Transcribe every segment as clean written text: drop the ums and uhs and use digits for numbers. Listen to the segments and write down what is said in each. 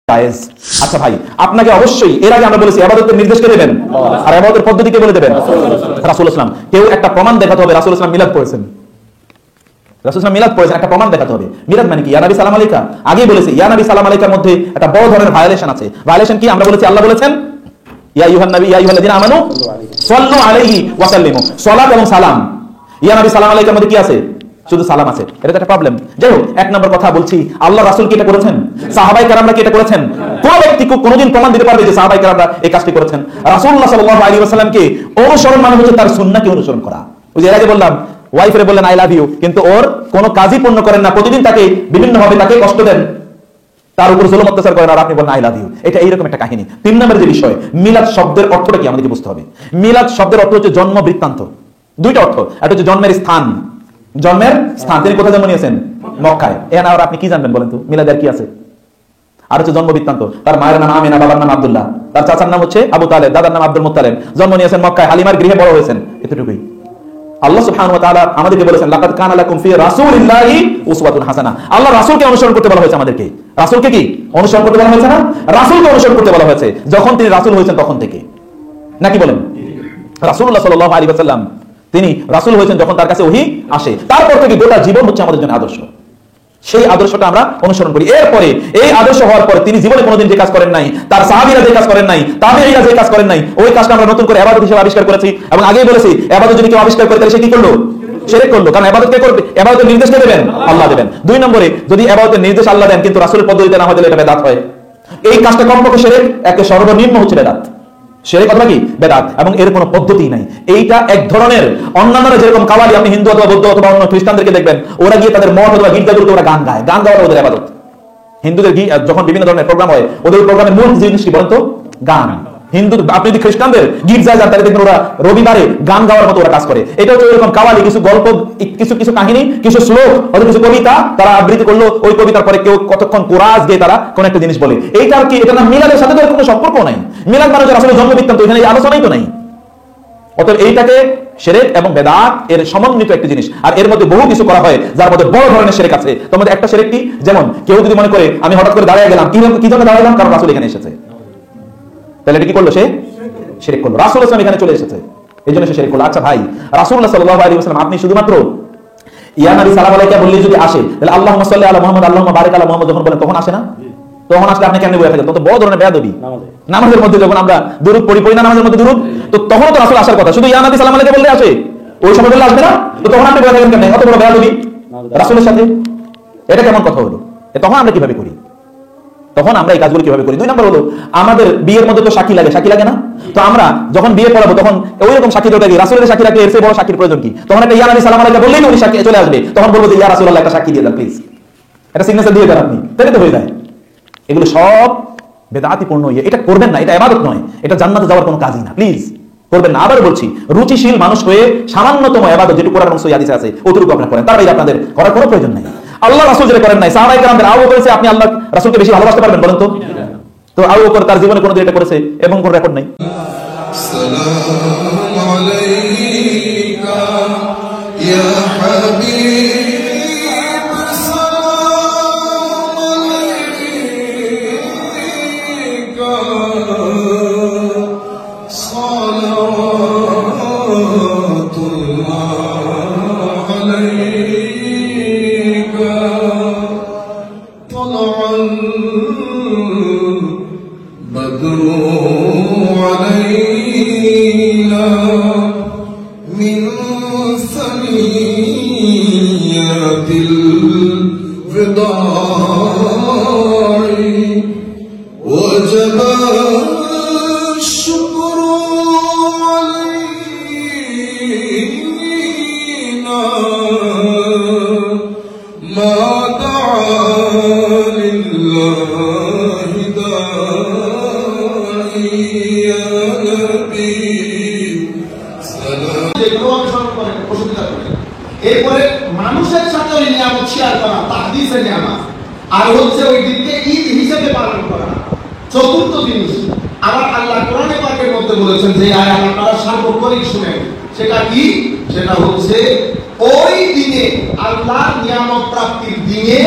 জায়েজ। আচ্ছা ভাই, আপনাকে অবশ্যই এর আগে আমরা বলেছি ইবাদতের নির্দেশ কে দেবেন আর ইবাদতের পদ্ধতি কে বলে দেবেন? রাসূল ইসলাম। কেউ একটা প্রমাণ দেখাতে হবে রাসূল ইসলাম মিলাদ পড়েছেন, রাসূল ইসলাম মিলাদ পড়েছেন, একটা প্রমাণ দেখাতে হবে। মিলাদ মানে কি? ইয়া নবী সালাম আলাইকা, আগেই বলেছি ইয়া নবী সালাম আলাইকার মধ্যে একটা বড় ধরনের ভায়োলেশন আছে। ভায়োলেশন কি? আমরা বলেছি আল্লাহ বলেছেন ইয়া আইয়ুহান নবী ইয়া আইয়ুহাল্লাযিনা আমানু সাল্লু আলাইহি ওয়া সাল্লিমু, সালাত এবং সালাম। ইয়া নবী সালাম আলাইকার মধ্যে কি আছে? শুধু সালাম আছে। এটা একটা প্রবলেম। যাই হোক, এক নম্বর কথা বলছি, আল্লাহ রাসূল কি এটা করেছেন? সাহাবায়ে কেরামরা কি এটা করেছেন? কোন ব্যক্তি কোনদিন প্রমাণ দিতে পারবে যে সাহাবায়ে কেরামরা এই কাজটি করেছেন? রাসূলুল্লাহ সাল্লাল্লাহু আলাইহি ওয়াসাল্লামকে অনুসরণ মানে হচ্ছে তার সুন্নাহকে অনুসরণ করা। ওই যে এর আগে বললাম ওয়াইফরে বললেন আই লাভ ইউ, কিন্তু ওর কোনো কাজই পূর্ণ করেন না, প্রতিদিন তাকে বিভিন্নভাবে তাকে কষ্ট দেন, তার উপর জুলুম অত্যাচার করেন, আর আপনি বলেন আই লাভ ইউ। এটা এইরকম একটা কাহিনী। 3 নম্বরের যে বিষয়, মিলাদ শব্দের অর্থটা কি আমাদেরকে বুঝতে হবে। মিলাদ শব্দের অর্থ হচ্ছে জন্ম বৃত্তান্ত। দুইটা অর্থ, একটা হচ্ছে জন্মের স্থান, জন্মের স্থান, তিনি কোথায় জন্ম নিয়েছেন? মক্কায়। এখানে আর আপনি কি জানবেন বলেন তো, মিলাদের কি আছে? আর হচ্ছে জন্ম বৃত্তান্ত, তার মায়ের নাম আমিনা, বাবার নাম আব্দুল্লাহ, তার চাচার নাম হচ্ছে আবু তালেব, দাদার নাম আব্দুল মুত্তালিব, জন্ম নিয়েছেন মক্কায়, হালিমার গৃহে বড় হয়েছেন। এতটুকুই। আল্লাহ সুবহানাহু ওয়া তাআলা আমাদেরকে বলেছেন লাকাদ কানা লাকুম ফি রাসূলিল্লাহি উসওয়াতুন হাসানাহ। আল্লাহ রাসূলকে অনুসরণ করতে বলা হয়েছে আমাদেরকে। রাসূলকে কি অনুসরণ করতে বলা হয়েছে না? রাসূলকে অনুসরণ করতে বলা হয়েছে যখন তিনি রাসূল হয়েছেন তখন থেকে, নাকি বলেন? রাসূলুল্লাহ সাল্লাল্লাহু আলাইহি ওয়াসাল্লাম তিনি রাসূল হয়েছেন যখন তার কাছে ওহী আসে, তারপর থেকে গোটা জীবন হচ্ছে আমাদের জন্য আদর্শ। সেই আদর্শটা আমরা অনুসরণ করি। এরপরে এই আদর্শ হওয়ার পরে তিনি জীবনে কোনোদিন যে কাজ করেন নাই, তার সাহাবীরা যে কাজ করেন নাই, তাবেঈরা যে কাজ করেন নাই, ওই কাজটা আমরা নতুন করে ইবাদত হিসেবে আবিষ্কার করেছি। এবং আগেই বলেছি ইবাদত যদি কেউ আবিষ্কার করে তাহলে সে কি করলো? শিরক করলো। কারণ ইবাদত কে করবে? ইবাদতের নির্দেশ কে দেবেন? আল্লাহ দেবেন। 2 নম্বরে, যদি ইবাদতের নির্দেশ আল্লাহ দেন কিন্তু রাসূলের পদ্ধতিতে না হয় তাহলে এটা বেদাত হয়। এই কাজটা কমপক্ষে শিরক, একে সর্বনিম্ন হচ্ছে বেদাত। শিরক অথবা কি বেদাত, এবং এর কোনো পদ্ধতি নাই। এইটা এক ধরনের, অন্যান্যরা যেরকম কাওয়ালি, আপনি হিন্দু অথবা বৌদ্ধ অথবা অন্য খ্রিস্টানদেরকে দেখবেন ওরা গিয়ে তাদের মঠ অথবা গির্জাগুলোতে ওরা গান গায়, গান গাওয়া ওদের ইবাদত। হিন্দুদের যখন বিভিন্ন ধরনের প্রোগ্রাম হয়, ওদের প্রোগ্রামের মূল জিনিসটি বলেন তো গান। হিন্দু, আপনি যদি খ্রিস্টানদের গির্জায় যান তাহলে দেখবেন ওরা রবিবারে গান গাওয়ার মতো ওরা কাজ করে। এটা হচ্ছে এরকম কাওয়ালি, কিছু গল্প, কিছু কাহিনী, কিছু শ্লোক, অথবা কিছু কবিতা তারা আবৃত্তি করলো, ওই কবিতার পরে কেউ কতক্ষণ কোরাস গিয়ে তারা কোন একটা জিনিস বলে। এইটা আর কি, এটা না মিলাদের সাথে তো কোনো সম্পর্ক নাই। মিলাদ মানে আসলে জন্ম বৃত্তান্ত, এখানে এই আলোচনাই তো নাই। অতএব এইটাকে শিরক এবং বেদাত এর সমন্বিত একটি জিনিস, আর এর মধ্যে বহু কিছু করা হয় যার মধ্যে বড় ধরনের শিরক আছে। তোমার একটা শিরক কি, যেমন কেউ যদি মনে করে আমি হঠাৎ করে দাঁড়িয়ে গেলাম, কি জন্য দাঁড়ালাম? কারণ রাসূল এখানে এসেছে, তাহলে এটা কি করলো? সে শিরক করলো। রাসূল ইসলাম এখানে চলে এসেছে, এই জন্য সে শিরক করলো। আচ্ছা ভাই, রাসূলুল্লাহ সাল্লাল্লাহু আলাইহি ওয়াসাল্লাম আপনি শুধুমাত্র ইয়া নবী সালাম আলাইকা বললে যদি আসে, তাহলে আল্লাহুম্মা সাল্লি আলা মুহাম্মদ আল্লাহুম্মা বারিক আলা মুহাম্মদ যখন বলেন তখন আসে না? তখন আসলে আপনি কেমনে বলে থাকেন? তত বড় ধরনের বেয়াদবি। নামাজের মধ্যে যখন আমরা দুরূদ পড়ি না, নামাজের মধ্যে দুরূদ, তো তখন তো রাসূল আসার কথা, শুধু ইয়া নবী সালাম আলাইকা বললে আসে, ওই সময় বললে আসবে না? তো তখন আপনি বলে থাকেন কেমনে? অত বড় বেয়াদবি রাসূলের সাথে, এটা কেমন কথা হলো? তখন আমরা কিভাবে করি? তখন আমরা এই কাজগুলো কিভাবে করি? 2 নম্বর হলো, আমাদের বিয়ের মধ্যে তো সাক্ষী লাগে, সাক্ষী লাগে না? তো আমরা যখন বিয়ে পড়াবো তখন ওই রকম সাক্ষী দরকার কি? রাসূলের সাক্ষী রাখলে এর চেয়ে বড় সাক্ষীর প্রয়োজন কি? তখন একটা ইয়া নবী সালাম আলাইকা বললেই উনি সাক্ষী চলে আসবে, তখন বলবো যে ইয়া রাসূলুল্লাহ একটা সাক্ষী দিয়ে দেন প্লিজ, একটা সিগনেচার দিয়ে দেন আপনি, তাহলে তো হয়ে যায়। এগুলো সব বেদাতিপূর্ণ। এটা করবেন না, এটা ইবাদত নয়, এটা জান্নাতে যাওয়ার কোনো কাজই না, প্লিজ করবেন না। আবার বলছি, রুচিশীল মানুষ হয়ে সামান্যতম ইবাদত যেটুকু কোরআন এবং সহিহ হাদিসে আছে ওটুকু আপনারা করেন, তার বাইরে আপনাদের করার কোনো প্রয়োজন নাই। আল্লাহ রাসূল যেটা করেন নাই, সাহাবায়ে কেরামদের আবু করেছে, আপনি আল্লাহ রাসূলকে বেশি ভালোবাসতে পারবেন বলেন তো? তো আবু বকর তার জীবনে কোনোদিন এটা করেছে এবং কোন রেকর্ড নাই। সালামু আলাইকা ইয়া হাবিব, এরপরে মানুষের সাথে ওই নিয়ামত শেয়ার করা, তাহদিসের নিয়ামত, আর হচ্ছে ওই দিনকে ঈদ হিসেবে পালন করা। চতুর্থ জিনিস, আবার আল্লাহ কোরআনে পাকের মধ্যে বলেছেন যে আয়াত আপনারা সার্বক্ষণিক শুনেন, সেটা কি? সেটা হচ্ছে ওই দিনে আল্লাহর নিয়ামত প্রাপ্তির দিনে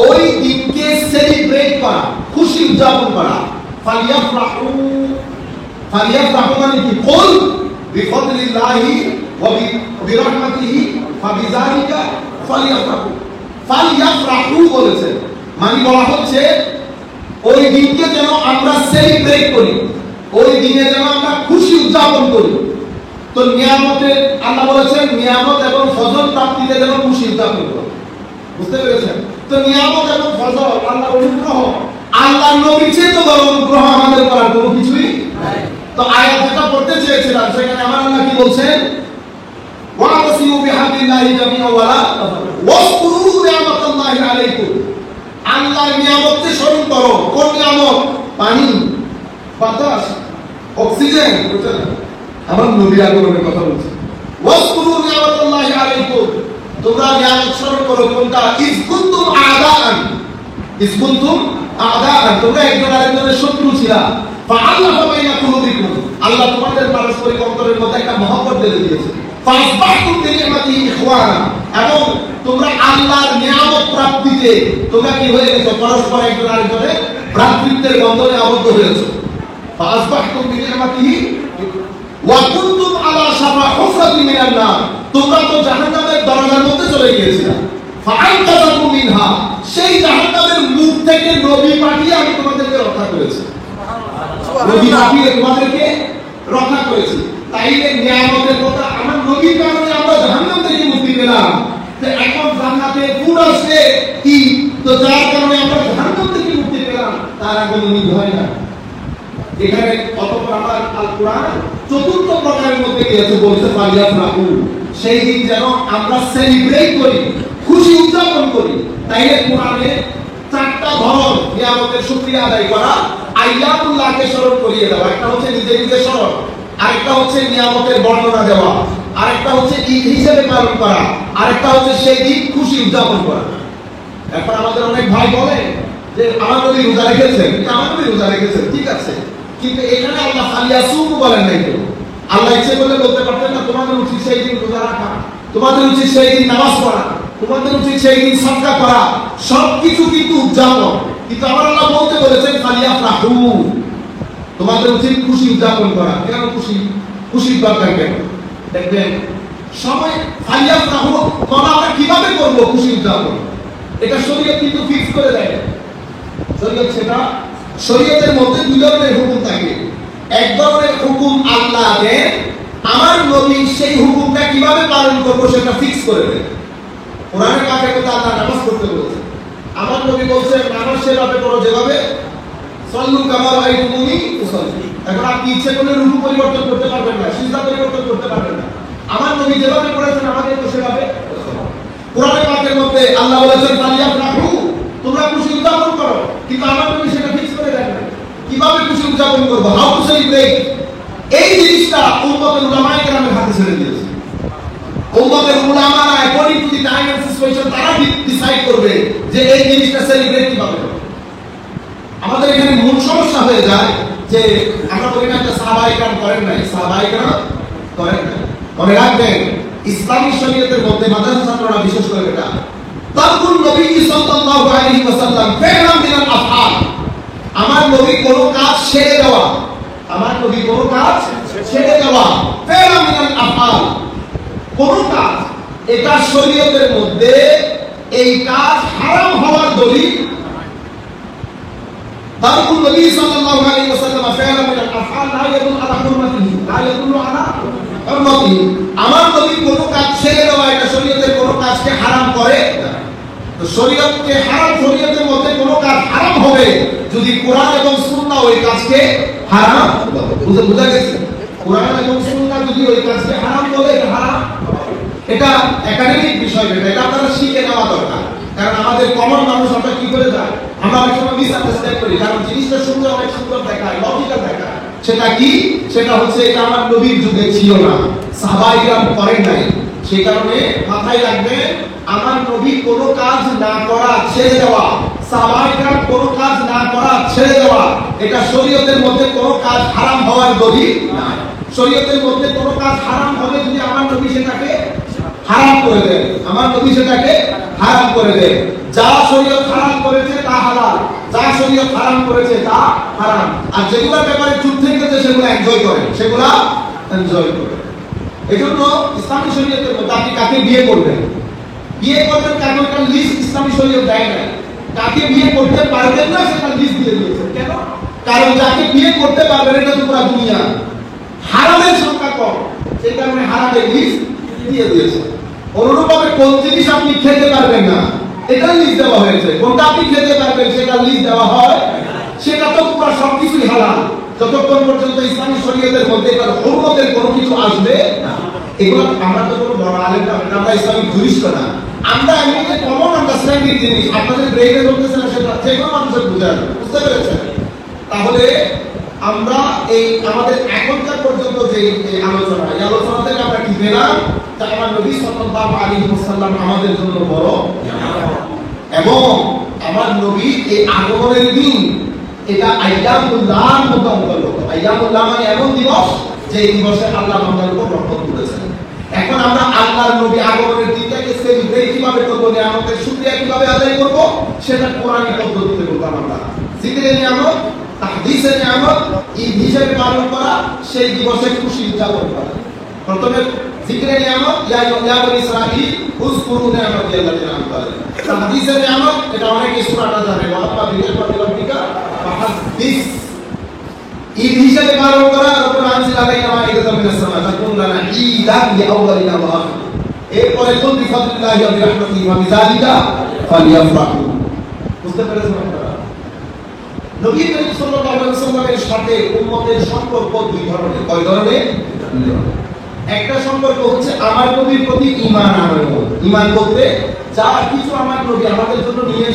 ওই দিনকে সেলিব্রেট করা, খুশি উদযাপন করা। ফালিয়াফরাহু, ফালিয়াফরাহু মানে কি? কুল বিফদলিল্লাহি ওয়া বিরহমাতিহি ফাবিযালিকা ফালিয়াফরাহু। ফালিয়াফরাহু বলেছে মানে বলা হচ্ছে ওই দিনকে যেন আমরা সেলিব্রেট করি, ওই দিনে যেন আমরা খুশি উদযাপন করি। তো নিয়ামতে আল্লাহ বলেছেন নিয়ামত এবং ফজল প্রাপ্তিতে যেন খুশি উদযাপন করি। বুঝতে পেরেছেন? তো নিয়ামত এবং ফজল আল্লাহর অনুগ্রহ, আল্লাহর নবীর চেয়ে তো বড় অনুগ্রহ আমাদের করার কোনো কিছুই নাই। তো আয়াত যেটা পড়তে চেয়েছিলাম সেখানে আমার আল্লাহ কি বলছেন? ওয়াতাসিমু বিহাবলিল্লাহি জামিআন ওয়া লা ওয়াজকুরু নি'মাতাল্লাহি আলাইকুম। আল্লাহর নিয়ামতকে স্মরণ করো। কোন নিয়ামত? পানি, বাতাস, অক্সিজেন। বুঝছেন? আমার নবীর আগমনের কথা বলছি। ওয়াজকুরু নি'মাতাল্লাহি আলাইকুম, তোমরা নিয়ামত স্মরণ করো। কোনটা? ইজ কুনতুম আ'দাআন, ইজ কুনতুম আ'দাআন, তোমরা একজন আরেকজনের শত্রু ছিলা। ফাআল্লাফা বাইনা কুলুবিকুম, আল্লাহ তোমাদের পারস্পরিক অন্তরের মধ্যে একটা মহব্বত ঢেলে দিয়েছে। ফাসবাহতুম বিনি'মাতিহি ইখওয়ানা, এবং তোমরা আল্লাহর নিয়ামত প্রাপ্তিতে তোমরা কি হয়ে গেছো? পরস্পর একজন আরেকজনের ভ্রাতৃত্বের বন্ধনে আবদ্ধ হয়েছো। ফাসবাহতুম বিনি'মাতিহি ওয়া কুনতুম আলা শাফা হুফরাতিন মিনান নার, তোমরা তো জাহান্নামের দরজার মধ্যে চলে গিয়েছিলে। ফাআনকাযাকুম মিনহা, সেই জাহান্নামের মুখ থেকে নবী পাঠিয়ে আমি তোমাদেরকে রক্ষা করেছি। নবী পাঠিয়ে তোমাদেরকে রক্ষা করেছি। তাইলে নিয়ামতের কথা, আমার নবীর কারণে আমরা জাহান্নাম থেকে মুক্তি পেলাম। তো এখন জান্নাতে ফুড আসছে কি, তো যার কারণে আমরা জাহান্নাম থেকে মুক্তি পেলাম, তার আগে নবী হয় না। এখানে অতঃপর আমার আল কোরআন চতুর্থ প্রকারের মধ্যে গিয়েছে, বলতে ফালিয়াফরাহু, সেই দিন যেন আমরা সেলিব্রেট করি, খুশি উদযাপন করি। তাইলে কোরআনে চারটা ধরন নিয়ামতের শুকরিয়া আদায় করা, আইয়াতুল্লাহকে স্মরণ করিয়ে দেওয়া। একটা হচ্ছে নিজে নিজে স্মরণ, আরেকটা হচ্ছে নিয়ামতের বর্ণনা দেওয়া, আরেকটা হচ্ছে ঈদ হিসেবে পালন করা, আরেকটা হচ্ছে সেই দিন খুশি উদযাপন করা। এখন আমাদের অনেক ভাই বলে যে আমার নবী রোজা রেখেছেন, আমার নবী রোজা রেখেছেন, ঠিক আছে, কিন্তু এখানে আল্লাহ ফালিয়াসুম বলেন নাই তো। আল্লাহ ইচ্ছে করলে বলতে পারতেন না তোমাদের উচিত সেই দিন রোজা রাখা, তোমাদের উচিত সেই দিন নামাজ পড়া, তোমাদের উচিত সেই দিন সাদকা করা, সবকিছু কিন্তু উদযাপন। কিন্তু আমার আল্লাহ বলতে বলেছেন ফালিয়াফরাহু, তোমাদের উচিত খুশি উদযাপন করা। কেন খুশি? খুশির দরকার কেন? দেখবেন সময় ফালিয়াফরাহু তোমরা আমরা কিভাবে করব খুশি উদযাপন? এটা শরীয়ত কিন্তু ফিক্স করে দেয়। শরীয়ত সেটা, শরীয়তের মধ্যে দুই ধরনের হুকুম থাকে। এক ধরনের হুকুম আল্লাহ দেন, আমার নবী সেই হুকুমটা কিভাবে পালন করব সেটা ফিক্স করে দেন। কোরআনে পাকের মধ্যে আল্লাহ নামাজ পড়তে বলেছেন, আমার নবী বলছেন নামাজ সেভাবে পড়ো যেভাবে সাল্লু কামা রাআইতুমুনি উসাল্লি। এখন আপনি ইচ্ছে করলে রুকু পরিবর্তন করতে পারবেন না, সিজদা পরিবর্তন করতে পারবেন না। আমার নবী যেভাবে পড়েছেন আমাদের তো সেভাবে। কোরআনে পাকের মধ্যে আল্লাহ বলেছেন ফালিয়াফরাহু, তোমরা খুশি উদযাপন করো, কিন্তু আমার নবী সেটা ফিক্স করে দেন না কিভাবে খুশি উদযাপন করব, হাউ টু সেলিব্রেট। এই জিনিসটা উম্মতের উলামায়ে কেরামের হাতে ছেড়ে দিয়েছে। উম্মতের উলামারা according to the time and situation তারা ডিসাইড করবে যে এই জিনিসটা সেলিব্রেট কিভাবে হবে। আমাদের এখানে মূল সমস্যা হয়ে যায় যে আমরা বলি না একটা সাহাবায়ে কেরাম করেন নাই, সাহাবায়ে কেরাম করেন নাই। মনে রাখবেন ইসলামী শরীয়তের মধ্যে মাদ্রাসা ছাত্ররা বিশেষ করে এটা তাকুন নবী সাল্লাল্লাহু আলাইহি ওয়াসাল্লাম ফি'লাম মিনাল আফআল, আমার নবী কোন কাজ ছেড়ে দেওয়া, আমার নবী কোন কাজ ছেড়ে দেওয়া, ফি'লাম মিনাল আফআল, কোন কাজ, এটা শরীয়তের মধ্যে এই কাজ হারাম হওয়ার দলিল। তাকুন নবী সাল্লাল্লাহু আলাইহি ওয়াসাল্লাম ফি'লাম মিনাল আফআল লা ইয়াদুল্লু আলা হুরমাতিহি, লা ইয়াদুল্লু আলা হুরমাতিহি, আমার নবী কোন কাজ ছেড়ে দেওয়া এটা শরীয়তের কোন কাজকে হারাম করে না। তো শরীয়তকে হারাম, শরীয়তের মধ্যে কোন কাজ হারাম হবে যদি কোরআন এবং সুন্নাহ ওই কাজকে হারাম বলে। বুঝা গেছে? কোরআন এবং সুন্নাহ যদি ওই কাজকে হারাম বলে এটা হারাম। এটা একাডেমিক বিষয়, এটা আপনারা শিখে নেওয়া দরকার। কারণ আমাদের কমন মানুষ আমরা কি করে যায়, আমরা অনেক সময় মিসআন্ডারস্ট্যান্ড করি। কারণ জিনিসটা শুনতে অনেক সুন্দর দেখায়, লজিক্যাল দেখায়, সেটা কি? সেটা হচ্ছে এটা আমার নবীর যুগে ছিল না, সাহাবায়ে কেরাম করেন নাই। সেই কারণে মাথায় রাখবেন আমার নবী কোন কাজ না করা ছেড়ে দেওয়া, সাহাবায়ে কেরাম কোন কাজ না করা ছেড়ে দেওয়া, এটা শরীয়তের মধ্যে কোন কাজ হারাম হওয়ার দলিল না। শরীয়তের মধ্যে কোন কাজ হারাম হবে যদি আমার নবী সেটাকে হারাম করে দেন, আমার নবী সেটাকে হারাম করে দেয়। যা শরীয়ত হারাম করেছে তা হালাল, যা শরীয়ত হারাম করেছে তা হারাম। আর যেগুলোর ব্যাপারে চুপ থেকে গেছে সেগুলো এনজয় করে, সেগুলো এনজয় করে। এজন্য ইসলামী শরীয়তের মধ্যে আপনি কাকে বিয়ে করবেন, বিয়ে করবেন কাকে একটা লিস্ট ইসলামী শরীয়ত দেয় না। কাকে বিয়ে করতে পারবেন না সেটা লিস্ট দিয়ে দিয়েছে। কেন? কারণ যাকে বিয়ে করতে পারবেন এটা তো পুরো দুনিয়া, হারামের সংখ্যা কম, সেই কারণে হারামের লিস্ট দিয়ে দিয়েছে। অনুরূপভাবে কোন জিনিস আপনি খেতে পারবেন না এটা লিস্ট দেওয়া হয়েছে, কোনটা আপনি খেতে পারবেন সেটা লিস্ট দেওয়া হয়, সেটা তো পুরো সবকিছুই হালাল যতক্ষণ পর্যন্ত ইসলামী শরীয়তের মধ্যে এটার হুরমতের কোনো কিছু আসবে না। এগুলো আমরা তো কোনো বড় আলেম না, আমরা ইসলামিক জুরিস্ট না, আমরা এমনি কমন আন্ডারস্ট্যান্ডিং জিনিস আপনাদের ব্রেইনে ঢুকতেছে না, সেটা যে কোনো মানুষের বুঝতে পেরেছেন? তাহলে আমরা এই আমাদের এখনকার পর্যন্ত যে আলোচনা, এই আলোচনা থেকে আমরা কি পেলাম? যে আমার নবী সাল্লাল্লাহু আলাইহি ওয়াসাল্লাম আমাদের জন্য বড়, এবং আমার নবী এই আগমনের দিন এটা আইয়ামুল্লাহর মধ্যে অন্তর্গত। আইয়ামুল্লাহ মানে এমন দিবস যে দিবসে আল্লাহ বান্দার উপর রহমত করেছেন। এখন আমরা আল্লাহর নবী আগমনের দিনটাকে সেলিব্রেট কিভাবে করব, নিয়ামতের শুকরিয়া কিভাবে আদায় করব, সেটা কোরআনী পদ্ধতিতে করতাম আমরা। জিকিরে নিয়ামত, তাহদিসে নিয়ামত, ঈদ হিসেবে পালন করা, সেই দিবসে খুশি উদযাপন করা। প্রথমে জিকিরে নিয়ামত, ইয়া বনি ইসরাঈল উযকুরু নিয়ামতি আল্লাযী আন'আমতা আলাইহিম। তাহদিসে নিয়ামত, এটা অনেকে সূরাটা জানে, ওয়াক্কা বিনি'মাতি রাব্বিকা ফাহাদ্দিস। ঈদ হিসেবে পালন করা, রব্বুনা আনজিল আলাইনা মাইদাতাম মিনাস সামা তাকুন লানা ঈদান লিআউয়ালিনা ওয়া আখিরিনা। এরপরে কুল বিফাদলিল্লাহি ওয়া বিরাহমাতিহি ওয়া বিযালিকা ফালিয়াফরাহু। বুঝতে পেরেছেন আপনারা? নবী করিম সাল্লাল্লাহু আলাইহি ওয়াসাল্লামের সাথে উম্মতের সম্পর্ক দুই ধরনের। কয় ধরনের? একটা সম্পর্ক হচ্ছে আমার নবীর প্রতি ঈমান আনয়ন, ঈমান বলতে যা কিছু আমার নবী আমাদের জন্য নিয়ে